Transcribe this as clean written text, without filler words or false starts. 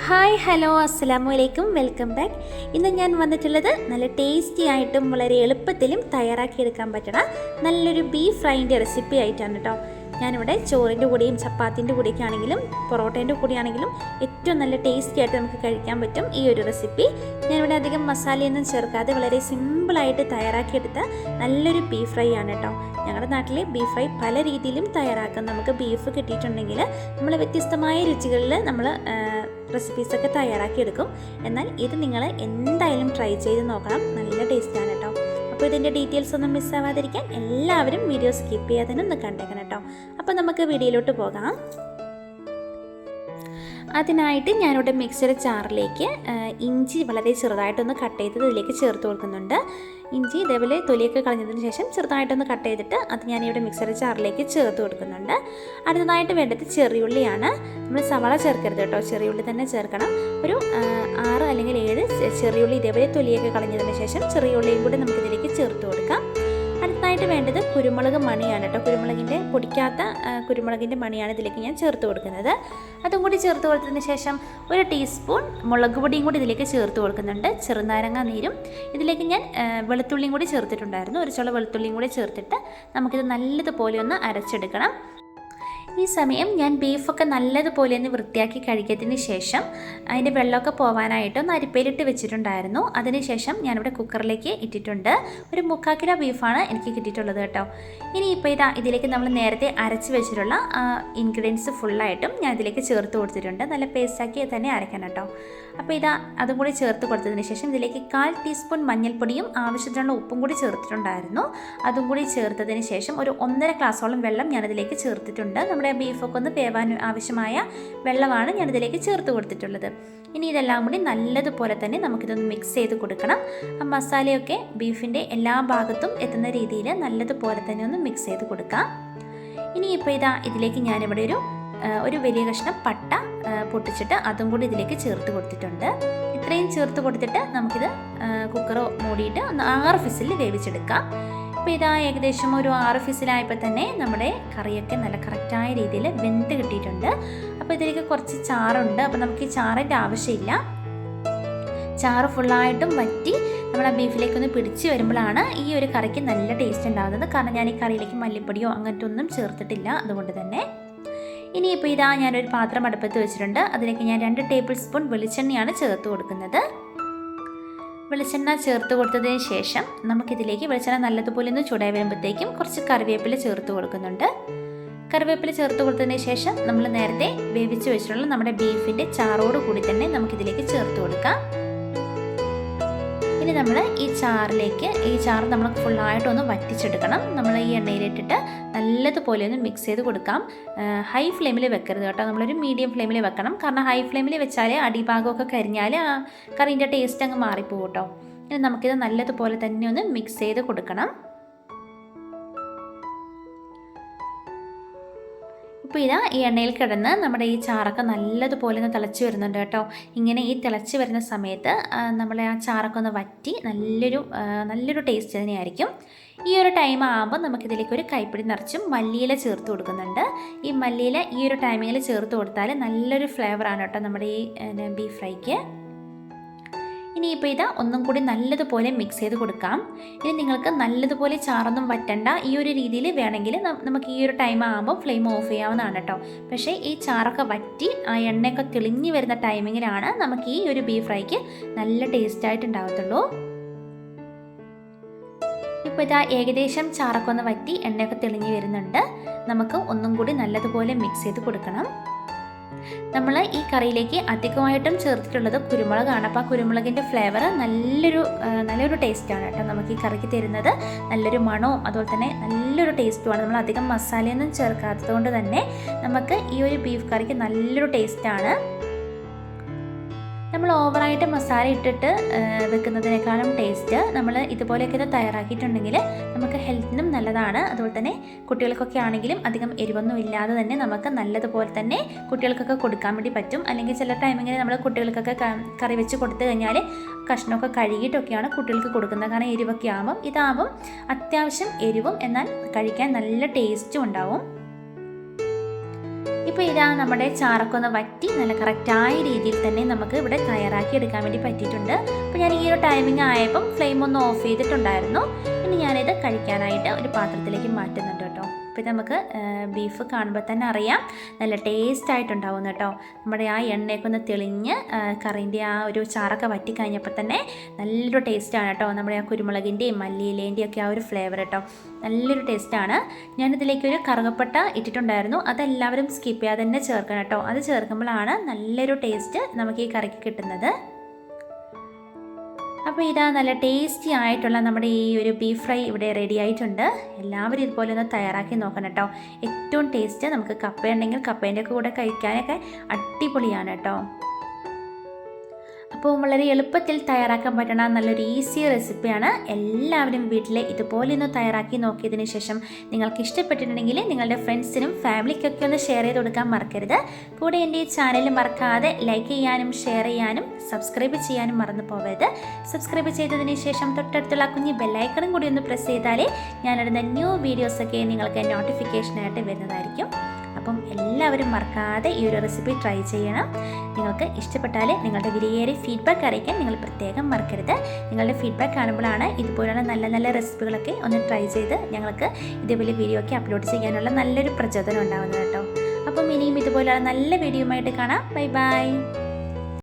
Hi hello അസ്സലാമു അലൈക്കും, welcome back. ഇന്ന് ഞാൻ വന്നിട്ടുള്ളത് നല്ല ടേസ്റ്റി ആയിട്ടും വളരെ എളുപ്പത്തിലും തയ്യാറാക്കിയെടുക്കാൻ പറ്റണ നല്ലൊരു ബീഫ് ഫ്രൈൻ്റെ റെസിപ്പി ആയിട്ടാണ് കേട്ടോ. ഞാനിവിടെ ചോറിൻ്റെ കൂടെയും ചപ്പാത്തിൻ്റെ കൂടെയൊക്കെ ആണെങ്കിലും പൊറോട്ടേൻ്റെ കൂടെയാണെങ്കിലും ഏറ്റവും നല്ല ടേസ്റ്റി ആയിട്ട് നമുക്ക് കഴിക്കാൻ പറ്റും ഈ ഒരു റെസിപ്പി. ഞാനിവിടെ അധികം മസാലയൊന്നും ചേർക്കാതെ വളരെ സിമ്പിളായിട്ട് തയ്യാറാക്കിയെടുത്ത നല്ലൊരു ബീഫ് ഫ്രൈ ആണ് കേട്ടോ. ഞങ്ങളുടെ നാട്ടിൽ ബീഫ് ഫ്രൈ പല രീതിയിലും തയ്യാറാക്കാം. നമുക്ക് ബീഫ് കിട്ടിയിട്ടുണ്ടെങ്കിൽ നമ്മൾ വ്യത്യസ്തമായ രുചികളിൽ നമ്മൾ റെസിപ്പീസൊക്കെ തയ്യാറാക്കിയെടുക്കും. എന്നാൽ ഇത് നിങ്ങൾ എന്തായാലും ട്രൈ ചെയ്ത് നോക്കണം, നല്ല ടേസ്റ്റാണ് കേട്ടോ. അപ്പോൾ ഇതിൻ്റെ ഡീറ്റെയിൽസ് ഒന്നും മിസ്സാവാതിരിക്കാൻ എല്ലാവരും വീഡിയോ സ്കിപ്പ് ചെയ്യാതെ തന്നെ ഒന്ന് കണ്ടേക്കണം കേട്ടോ. അപ്പോൾ നമുക്ക് വീഡിയോയിലോട്ട് പോകാം. അതിനായിട്ട് ഞാനിവിടെ മിക്സിയുടെ ജാറിലേക്ക് ഇഞ്ചി വളരെ ചെറുതായിട്ടൊന്ന് കട്ട് ചെയ്തത് ഇതിലേക്ക് ചേർത്ത് കൊടുക്കുന്നുണ്ട്. ഇഞ്ചി ഇതേപോലെ തൊലിയൊക്കെ കളഞ്ഞതിന് ശേഷം ചെറുതായിട്ടൊന്ന് കട്ട് ചെയ്തിട്ട് അത് ഞാനിവിടെ മിക്സിയുടെ ജാറിലേക്ക് ചേർത്ത് കൊടുക്കുന്നുണ്ട്. അടുത്തതായിട്ട് വേണ്ടത് ചെറിയുള്ളിയാണ്. നമ്മൾ സവാള ചേർക്കരുത് കേട്ടോ, ചെറിയുള്ളി തന്നെ ചേർക്കണം. ഒരു 6 അല്ലെങ്കിൽ 7 ചെറിയുള്ളി ഇതേപോലെ തൊലിയൊക്കെ കളഞ്ഞതിന് ശേഷം ചെറിയുള്ളിയും കൂടി നമുക്കിതിലേക്ക് ചേർത്ത് കൊടുക്കാം. അടുത്തായിട്ട് വേണ്ടത് കുരുമുളക് മണിയാണ് കേട്ടോ. പൊടിക്കാത്ത കുരുമുളകിൻ്റെ മണിയാണ് ഇതിലേക്ക് ഞാൻ ചേർത്ത് കൊടുക്കുന്നത്. അതും കൂടി ചേർത്ത് കൊടുത്തതിന് ശേഷം 1 ടീസ്പൂൺ മുളക് പൊടിയും കൂടി ഇതിലേക്ക് ചേർത്ത് കൊടുക്കുന്നുണ്ട്. ചെറുനാരങ്ങ നീരും ഇതിലേക്ക് ഞാൻ വെളുത്തുള്ളിയും കൂടി ചേർത്തിട്ടുണ്ടായിരുന്നു. ഒരു ചുള വെളുത്തുള്ളിയും കൂടി ചേർത്തിട്ട് നമുക്കിത് നല്ലതുപോലെ ഒന്ന് അരച്ചെടുക്കണം. ഈ സമയം ഞാൻ ബീഫൊക്കെ നല്ലതുപോലെ ഒന്ന് വൃത്തിയാക്കി കഴുകിയതിന് ശേഷം അതിൻ്റെ വെള്ളമൊക്കെ പോകാനായിട്ട് ഒന്ന് അരിപ്പയിലിട്ട് വെച്ചിട്ടുണ്ടായിരുന്നു. അതിനുശേഷം ഞാനിവിടെ കുക്കറിലേക്ക് ഇട്ടിട്ടുണ്ട്. ഒരു 3/4 കിലോ ബീഫാണ് എനിക്ക് കിട്ടിയിട്ടുള്ളത് കേട്ടോ. ഇനിയിപ്പോൾ ഇതിലേക്ക് നമ്മൾ നേരത്തെ അരച്ച് വെച്ചിട്ടുള്ള ഇൻഗ്രീഡിയൻസ് ഫുള്ളായിട്ടും ഞാൻ ഇതിലേക്ക് ചേർത്ത് കൊടുത്തിട്ടുണ്ട്. നല്ല പേസ്റ്റാക്കി തന്നെ അരയ്ക്കണം കേട്ടോ. അപ്പോൾ അതും കൂടി ചേർത്ത് കൊടുത്തതിന് ശേഷം ഇതിലേക്ക് 1/4 ടീസ്പൂൺ മഞ്ഞൾപ്പൊടിയും ആവശ്യത്തിനുള്ള ഉപ്പും കൂടി ചേർത്തിട്ടുണ്ടായിരുന്നു. അതും കൂടി ചേർത്തതിന് ശേഷം ഒരു 1.5 ഗ്ലാസോളം വെള്ളം ഞാനിതിലേക്ക് ചേർത്തിട്ടുണ്ട്. നമ്മുടെ ബീഫൊക്കെ ഒന്ന് വേവാൻ ആവശ്യമായ വെള്ളമാണ് ഞാനിതിലേക്ക് ചേർത്ത് കൊടുത്തിട്ടുള്ളത്. ഇനി ഇതെല്ലാം കൂടി നല്ലതുപോലെ തന്നെ നമുക്കിതൊന്ന് മിക്സ് ചെയ്ത് കൊടുക്കണം. ആ മസാലയൊക്കെ ബീഫിൻ്റെ എല്ലാ ഭാഗത്തും എത്തുന്ന രീതിയിൽ നല്ലതുപോലെ തന്നെ ഒന്ന് മിക്സ് ചെയ്ത് കൊടുക്കാം. ഇനിയിപ്പോൾ ഇതിലേക്ക് ഞാനിവിടെ ഒരു വലിയ കഷ്ണം പട്ട പൊട്ടിച്ചിട്ട് അതും കൂടി ഇതിലേക്ക് ചേർത്ത് കൊടുത്തിട്ടുണ്ട്. ഇത്രയും ചേർത്ത് കൊടുത്തിട്ട് നമുക്കിത് കുക്കർ മൂടിയിട്ട് ഒന്ന് 6 വിസിൽ വേവിച്ചെടുക്കാം. അപ്പോൾ ഏകദേശം ഒരു 6 വിസിലായപ്പോൾ തന്നെ നമ്മുടെ കറിയൊക്കെ നല്ല കറക്റ്റായ രീതിയിൽ വെന്ത് കിട്ടിയിട്ടുണ്ട്. അപ്പോൾ ഇതിലേക്ക് കുറച്ച് ചാറുണ്ട്. അപ്പോൾ നമുക്ക് ഈ ചാറിൻ്റെ ആവശ്യമില്ല. ചാറ് ഫുള്ളായിട്ടും വറ്റി നമ്മൾ ആ ബീഫിലേക്കൊന്ന് പിടിച്ച് വരുമ്പോഴാണ് ഈ ഒരു കറിക്ക് നല്ല ടേസ്റ്റ് ഉണ്ടാകുന്നത്. കാരണം ഞാൻ ഈ കറിയിലേക്ക് മല്ലിപ്പൊടിയോ അങ്ങനത്തെ ഒന്നും ചേർത്തിട്ടില്ല. അതുകൊണ്ട് തന്നെ ഇനിയിപ്പോൾ ഞാനൊരു പാത്രം അടുപ്പത്ത് വെച്ചിട്ടുണ്ട്. അതിലേക്ക് ഞാൻ 2 ടേബിൾ സ്പൂൺ വെളിച്ചെണ്ണയാണ് ചേർത്ത് കൊടുക്കുന്നത്. വെളിച്ചെണ്ണ ചേർത്ത് കൊടുത്തതിന് ശേഷം നമുക്കിതിലേക്ക് വെളിച്ചെണ്ണ നല്ലതുപോലെ ഒന്ന് ചൂടായി വരുമ്പോഴത്തേക്കും കുറച്ച് കറിവേപ്പില ചേർത്ത് കൊടുക്കുന്നുണ്ട്. കറിവേപ്പില ചേർത്ത് കൊടുത്തതിന് ശേഷം നമ്മൾ നേരത്തെ വേവിച്ച് വെച്ചിട്ടുള്ള നമ്മുടെ ബീഫിൻ്റെ ചാറോട് കൂടി തന്നെ നമുക്കിതിലേക്ക് ചേർത്ത് കൊടുക്കാം. ഇനി നമ്മൾ ഈ ചാറ് നമ്മൾ ഫുള്ളായിട്ടൊന്ന് വറ്റിച്ചെടുക്കണം. നമ്മൾ ഈ എണ്ണയിലിട്ടിട്ട് നല്ലതുപോലെ ഒന്ന് മിക്സ് ചെയ്ത് കൊടുക്കാം. ഹൈ ഫ്ലെയിമിൽ വെക്കരുത് കേട്ടോ, നമ്മളൊരു മീഡിയം ഫ്ലെയിമിൽ വെക്കണം. കാരണം ഹൈ ഫ്ലെയിമിൽ വെച്ചാൽ അടിഭാഗമൊക്കെ കരിഞ്ഞാൽ ആ കറീൻ്റെ ടേസ്റ്റ് അങ്ങ് മാറിപ്പോകും കേട്ടോ. ഇനി നമുക്കിത് നല്ലതുപോലെ തന്നെ ഒന്ന് മിക്സ് ചെയ്ത് കൊടുക്കണം. ഇപ്പോൾ ഈ എണ്ണയിൽ കിടന്ന് നമ്മുടെ ഈ ചാറൊക്കെ നല്ലതുപോലെ ഒന്ന് തിളച്ച് വരുന്നുണ്ട് കേട്ടോ. ഇങ്ങനെ ഈ തിളച്ച് വരുന്ന സമയത്ത് നമ്മളെ ആ ചാറൊക്കെ ഒന്ന് വറ്റി നല്ലൊരു ടേസ്റ്റ് തന്നെയായിരിക്കും. ഈ ഒരു ടൈം ആകുമ്പോൾ നമുക്കിതിലേക്ക് ഒരു കൈപ്പിടി നിറച്ചും മല്ലിയില ചേർത്ത് കൊടുക്കുന്നുണ്ട്. ഈ മല്ലിയില ഈ ഒരു ടൈമിങ്ങിൽ ചേർത്ത് കൊടുത്താൽ നല്ലൊരു ഫ്ലേവറാണ് കേട്ടോ നമ്മുടെ ഈ ബീഫ് ഫ്രൈക്ക്. ഇനിയിപ്പോൾ ഒന്നും കൂടി നല്ലതുപോലെ മിക്സ് ചെയ്ത് കൊടുക്കാം. ഇനി നിങ്ങൾക്ക് നല്ലതുപോലെ ചാറൊന്നും വറ്റണ്ട, ഈ ഒരു രീതിയിൽ വേണമെങ്കിൽ നമുക്ക് ഈ ഒരു ടൈം ആകുമ്പോൾ ഫ്ലെയിം ഓഫ് ചെയ്യാവുന്നതാണ് കേട്ടോ. പക്ഷേ ഈ ചാറൊക്കെ വറ്റി ആ എണ്ണയൊക്കെ തെളിഞ്ഞ് വരുന്ന ടൈമിങ്ങിലാണ് നമുക്ക് ഈ ഒരു ബീഫ് ഫ്രൈക്ക് നല്ല ടേസ്റ്റായിട്ട് ഉണ്ടാകത്തുള്ളൂ. ഇപ്പോൾ ഏകദേശം ചാറൊക്കെ ഒന്ന് വറ്റി എണ്ണയൊക്കെ തെളിഞ്ഞ് വരുന്നുണ്ട്. നമുക്ക് ഒന്നും കൂടി നല്ലതുപോലെ മിക്സ് ചെയ്ത് കൊടുക്കണം. നമ്മൾ ഈ കറിയിലേക്ക് അധികമായിട്ടും ചേർത്തിട്ടുള്ളത് കുരുമുളകാണ്. അപ്പോൾ ആ കുരുമുളകിൻ്റെ ഫ്ലേവർ നല്ലൊരു ടേസ്റ്റാണ് കേട്ടോ നമുക്ക് ഈ കറിക്ക് തരുന്നത്. നല്ലൊരു മണവും അതുപോലെ തന്നെ നല്ലൊരു ടേസ്റ്റുമാണ്. നമ്മൾ അധികം മസാലയൊന്നും ചേർക്കാത്തത് കൊണ്ട് തന്നെ നമുക്ക് ഈ ഒരു ബീഫ് കറിക്ക് നല്ലൊരു ടേസ്റ്റാണ്. നമ്മൾ ഓവറായിട്ട് മസാല ഇട്ടിട്ട് വെക്കുന്നതിനേക്കാളും ടേസ്റ്റ് നമ്മൾ ഇതുപോലെയൊക്കെ തയ്യാറാക്കിയിട്ടുണ്ടെങ്കിൽ നമുക്ക് ഹെൽത്തിനും നല്ലതാണ്. അതുപോലെ തന്നെ കുട്ടികൾക്കൊക്കെ ആണെങ്കിലും അധികം എരിവൊന്നും ഇല്ലാതെ തന്നെ നമുക്ക് നല്ലതുപോലെ തന്നെ കുട്ടികൾക്കൊക്കെ കൊടുക്കാൻ വേണ്ടി പറ്റും. അല്ലെങ്കിൽ ചില ടൈമിങ്ങിൽ നമ്മൾ കുട്ടികൾക്കൊക്കെ കറി വെച്ച് കൊടുത്തു കഴിഞ്ഞാൽ കഷ്ണമൊക്കെ കഴുകിയിട്ടൊക്കെയാണ് കുട്ടികൾക്ക് കൊടുക്കുന്നത്. കാരണം എരിവൊക്കെ ഇതാകുമ്പം അത്യാവശ്യം എരിവും എന്നാൽ കഴിക്കാൻ നല്ല ടേസ്റ്റും ഉണ്ടാവും. ഇപ്പോൾ ഇതാ നമ്മുടെ ചാറൊക്കെ ഒന്ന് വറ്റി നല്ല കറക്റ്റായ രീതിയിൽ തന്നെ നമുക്ക് ഇവിടെ തയ്യാറാക്കി എടുക്കാൻ വേണ്ടി പറ്റിയിട്ടുണ്ട്. അപ്പോൾ ഞാൻ ഈ ഒരു ടൈമിംഗ് ആയപ്പം ഫ്ലെയിം ഒന്ന് ഓഫ് ചെയ്തിട്ടുണ്ടായിരുന്നു. ഇനി ഞാനിത് കഴിക്കാനായിട്ട് ഒരു പാത്രത്തിലേക്ക് മാറ്റുന്നുണ്ട് കേട്ടോ. അപ്പോൾ നമുക്ക് ബീഫ് കാണുമ്പോൾ തന്നെ അറിയാം നല്ല ടേസ്റ്റ് ആയിട്ടുണ്ടാവും കേട്ടോ. നമ്മുടെ ആ എണ്ണയൊക്കെ ഒന്ന് തെളിഞ്ഞ് കറീൻ്റെ ആ ഒരു ചാറൊക്കെ വറ്റിക്കഴിഞ്ഞപ്പോൾ തന്നെ നല്ലൊരു ടേസ്റ്റാണ് കേട്ടോ. നമ്മുടെ ആ കുരുമുളകിൻ്റെയും മല്ലിയിലേൻ്റെയും ഒക്കെ ആ ഒരു ഫ്ലേവർ കേട്ടോ, നല്ലൊരു ടേസ്റ്റാണ്. ഞാനിതിലേക്കൊരു കറുകപ്പട്ട ഇട്ടിട്ടുണ്ടായിരുന്നു, അതെല്ലാവരും സ്കിപ്പ് ചെയ്യാതെ തന്നെ ചേർക്കണം കേട്ടോ. അത് ചേർക്കുമ്പോഴാണ് നല്ലൊരു ടേസ്റ്റ് നമുക്ക് ഈ കറിക്ക് കിട്ടുന്നത്. അപ്പോൾ ഇതാ നല്ല ടേസ്റ്റി ആയിട്ടുള്ള നമ്മുടെ ഈ ഒരു ബീഫ് ഫ്രൈ ഇവിടെ റെഡി ആയിട്ടുണ്ട്. എല്ലാവരും ഇതുപോലെ ഒന്ന് തയ്യാറാക്കി നോക്കണം കേട്ടോ. ഏറ്റവും ടേസ്റ്റ് നമുക്ക് കപ്പയുണ്ടെങ്കിൽ കപ്പേൻ്റെ കൂടെ കഴിക്കാനൊക്കെ അടിപൊളിയാണ് കേട്ടോ. അപ്പോൾ വളരെ എളുപ്പത്തിൽ തയ്യാറാക്കാൻ പറ്റുന്ന നല്ലൊരു ഈസി റെസിപ്പിയാണ്. എല്ലാവരും വീട്ടിൽ ഇതുപോലെ ഒന്ന് തയ്യാറാക്കി നോക്കിയതിന് ശേഷം നിങ്ങൾക്ക് ഇഷ്ടപ്പെട്ടിട്ടുണ്ടെങ്കിൽ നിങ്ങളുടെ ഫ്രണ്ട്സിനും ഫാമിലിക്കൊക്കെ ഒന്ന് ഷെയർ ചെയ്ത് കൊടുക്കാൻ മറക്കരുത്. കൂടെ എൻ്റെ ഈ ചാനൽ മറക്കാതെ ലൈക്ക് ചെയ്യാനും ഷെയർ ചെയ്യാനും സബ്സ്ക്രൈബ് ചെയ്യാനും മറന്നു പോകരുത്. സബ്സ്ക്രൈബ് ചെയ്തതിന് ശേഷം തൊട്ടടുത്തുള്ള കുഞ്ഞ് ബെല്ലൈക്കണും കൂടി ഒന്ന് പ്രസ് ചെയ്താലേ ഞാനിടുന്ന ന്യൂ വീഡിയോസൊക്കെ നിങ്ങൾക്ക് നോട്ടിഫിക്കേഷനായിട്ട് വരുന്നതായിരിക്കും. അപ്പം എല്ലാവരും മറക്കാതെ ഈ ഒരു റെസിപ്പി ട്രൈ ചെയ്യണം. നിങ്ങൾക്ക് ഇഷ്ടപ്പെട്ടാൽ നിങ്ങളുടെ വിലയേറിയ ഫീഡ്ബാക്ക് അറിയിക്കാൻ നിങ്ങൾ പ്രത്യേകം മറക്കരുത്. നിങ്ങളുടെ ഫീഡ്ബാക്ക് കാണുമ്പോഴാണ് ഇതുപോലുള്ള നല്ല നല്ല റെസിപ്പികളൊക്കെ ഒന്ന് ട്രൈ ചെയ്ത് ഞങ്ങൾക്ക് ഇതേപോലെ വീഡിയോ ഒക്കെ അപ്ലോഡ് ചെയ്യാനുള്ള നല്ലൊരു പ്രചോദനം ഉണ്ടാകുന്നത് കേട്ടോ. അപ്പം ഇനിയും ഇതുപോലുള്ള നല്ല വീഡിയോയുമായിട്ട് കാണാം. Bye bye.